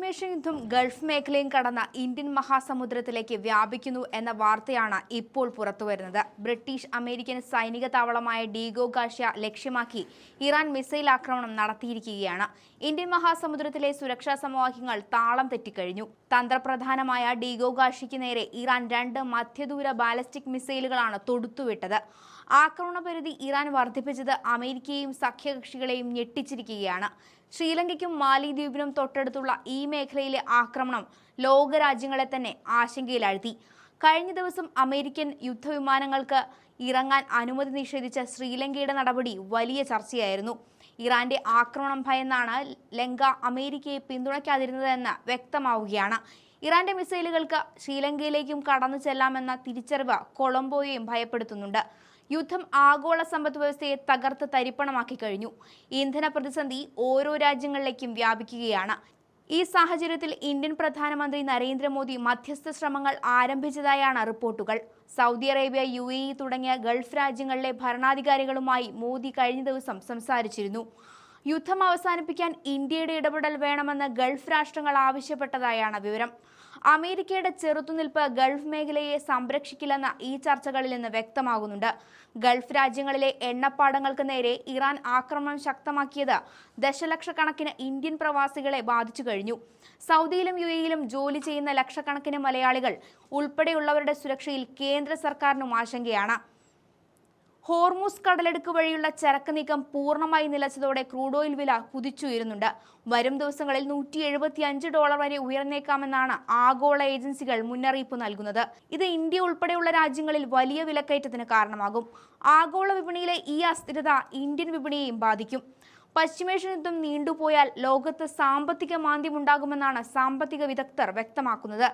പശ്ചിമേഷ്യൻ യുദ്ധം ഗൾഫ് മേഖലയും കടന്ന ഇന്ത്യൻ മഹാസമുദ്രത്തിലേക്ക് വ്യാപിക്കുന്നു എന്ന വാർത്തയാണ് ഇപ്പോൾ പുറത്തുവരുന്നത്. ബ്രിട്ടീഷ് അമേരിക്കൻ സൈനിക താവളമായ ഡീഗോ ഗാർഷ്യ ലക്ഷ്യമാക്കി ഇറാൻ മിസൈൽ ആക്രമണം നടത്തിയിരിക്കുകയാണ്. ഇന്ത്യൻ മഹാസമുദ്രത്തിലെ സുരക്ഷാ സമവാക്യങ്ങൾ താളം തെറ്റിക്കഴിഞ്ഞു. തന്ത്രപ്രധാനമായ ഡീഗോ ഗാർഷ്യയ്ക്ക് നേരെ ഇറാൻ 2 മധ്യദൂര ബാലിസ്റ്റിക് മിസൈലുകളാണ് തൊടുത്തുവിട്ടത്. ആക്രമണ പരിധി ഇറാൻ വർദ്ധിപ്പിച്ചത് അമേരിക്കയെയും സഖ്യകക്ഷികളെയും ഞെട്ടിച്ചിരിക്കുകയാണ്. ശ്രീലങ്കയ്ക്കും മാലിദ്വീപിനും തൊട്ടടുത്തുള്ള ഈ മേഖലയിലെ ആക്രമണം ലോകരാജ്യങ്ങളെ തന്നെ ആശങ്കയിലാഴ്ത്തി. കഴിഞ്ഞ ദിവസം അമേരിക്കൻ യുദ്ധവിമാനങ്ങൾക്ക് ഇറങ്ങാൻ അനുമതി നിഷേധിച്ച ശ്രീലങ്കയുടെ നടപടി വലിയ ചർച്ചയായിരുന്നു. ഇറാന്റെ ആക്രമണം ഭയന്നാണ് ലങ്ക അമേരിക്കയെ പിന്തുണയ്ക്കാതിരുന്നതെന്ന് വ്യക്തമാവുകയാണ്. ഇറാന്റെ മിസൈലുകൾക്ക് ശ്രീലങ്കയിലേക്കും കടന്നു ചെല്ലാമെന്ന തിരിച്ചറിവ് കൊളംബോയെയും ഭയപ്പെടുത്തുന്നുണ്ട്. യുദ്ധം ആഗോള സമ്പദ് വ്യവസ്ഥയെ തകർത്ത് തരിപ്പണമാക്കി കഴിഞ്ഞു. ഇന്ധന പ്രതിസന്ധി ഓരോ രാജ്യങ്ങളിലേക്കും വ്യാപിക്കുകയാണ്. ഈ സാഹചര്യത്തിൽ ഇന്ത്യൻ പ്രധാനമന്ത്രി നരേന്ദ്രമോദി മധ്യസ്ഥ ശ്രമങ്ങൾ ആരംഭിച്ചതായാണ് റിപ്പോർട്ടുകൾ. സൗദി അറേബ്യ, UAE തുടങ്ങിയ ഗൾഫ് രാജ്യങ്ങളിലെ ഭരണാധികാരികളുമായി മോദി കഴിഞ്ഞ ദിവസം സംസാരിച്ചിരുന്നു. യുദ്ധം അവസാനിപ്പിക്കാൻ ഇന്ത്യയുടെ ഇടപെടൽ വേണമെന്ന് ഗൾഫ് രാഷ്ട്രങ്ങൾ ആവശ്യപ്പെട്ടതായാണ് വിവരം. അമേരിക്കയുടെ ചെറുത്തുനിൽപ്പ് ഗൾഫ് മേഖലയെ സംരക്ഷിക്കില്ലെന്ന് ഈ ചർച്ചകളിൽ നിന്ന് വ്യക്തമാകുന്നുണ്ട്. ഗൾഫ് രാജ്യങ്ങളിലെ എണ്ണപ്പാടങ്ങൾക്ക് നേരെ ഇറാൻ ആക്രമണം ശക്തമാക്കിയത് ദശലക്ഷക്കണക്കിന് ഇന്ത്യൻ പ്രവാസികളെ ബാധിച്ചു കഴിഞ്ഞു. സൗദിയിലും UAE-യിലും ജോലി ചെയ്യുന്ന ലക്ഷക്കണക്കിന് മലയാളികൾ ഉൾപ്പെടെയുള്ളവരുടെ സുരക്ഷയിൽ കേന്ദ്ര സർക്കാരിനും ആശങ്കയാണ്. ഹോർമുസ് കടലെടുക്ക് വഴിയുള്ള ചരക്ക് നീക്കം പൂർണ്ണമായി നിലച്ചതോടെ ക്രൂഡ് ഓയിൽ വില കുതിച്ചുയരുന്നുണ്ട്. വരും ദിവസങ്ങളിൽ $175 വരെ ഉയർന്നേക്കാമെന്നാണ് ആഗോള ഏജൻസികൾ മുന്നറിയിപ്പ് നൽകുന്നത്. ഇത് ഇന്ത്യ ഉൾപ്പെടെയുള്ള രാജ്യങ്ങളിൽ വലിയ വിലക്കയറ്റത്തിന് കാരണമാകും. ആഗോള വിപണിയിലെ ഈ അസ്ഥിരത ഇന്ത്യൻ വിപണിയെയും ബാധിക്കും. പശ്ചിമേഷ്യൻ യുദ്ധം നീണ്ടുപോയാൽ ലോകത്ത് സാമ്പത്തിക മാന്ദ്യമുണ്ടാകുമെന്നാണ് സാമ്പത്തിക വിദഗ്ധർ വ്യക്തമാക്കുന്നത്.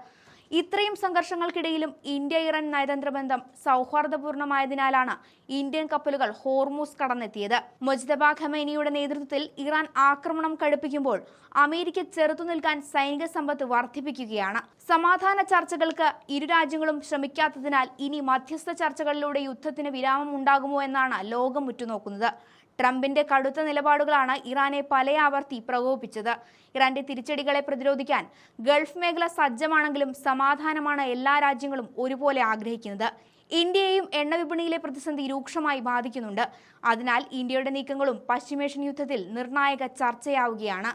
ഇത്രയും സംഘർഷങ്ങൾക്കിടയിലും ഇന്ത്യ-ഇറാൻ നയതന്ത്ര ബന്ധം സൗഹാർദ്ദപൂർണമായതിനാലാണ് ഇന്ത്യൻ കപ്പലുകൾ ഹോർമുസ് കടന്നെത്തിയത്. മുജ്തബ ഖമേനിയുടെ നേതൃത്വത്തിൽ ഇറാൻ ആക്രമണം കടുപ്പിക്കുമ്പോൾ അമേരിക്ക ചെറുത്തുനിൽക്കാൻ സൈനിക സമ്പത്ത് വർദ്ധിപ്പിക്കുകയാണ്. സമാധാന ചർച്ചകൾക്ക് ഇരു രാജ്യങ്ങളും ശ്രമിക്കാത്തതിനാൽ ഇനി മധ്യസ്ഥ ചർച്ചകളിലൂടെ യുദ്ധത്തിന് വിരാമം ഉണ്ടാകുമോ എന്നാണ് ലോകം ഉറ്റുനോക്കുന്നത്. ട്രംപിന്റെ കടുത്ത നിലപാടുകളാണ് ഇറാനെ പലയാവർത്തി പ്രകോപിപ്പിച്ചത്. ഇറാന്റെ തിരിച്ചടികളെ പ്രതിരോധിക്കാൻ ഗൾഫ് മേഖല സജ്ജമാണെങ്കിലും സമാധാനമാണ് എല്ലാ രാജ്യങ്ങളും ഒരുപോലെ ആഗ്രഹിക്കുന്നത്. ഇന്ത്യയെയും എണ്ണ വിപണിയിലെ പ്രതിസന്ധി രൂക്ഷമായി ബാധിക്കുന്നുണ്ട്. അതിനാൽ ഇന്ത്യയുടെ നീക്കങ്ങളും പശ്ചിമേഷ്യൻ യുദ്ധത്തിൽ നിർണായക ചർച്ചയാവുകയാണ്.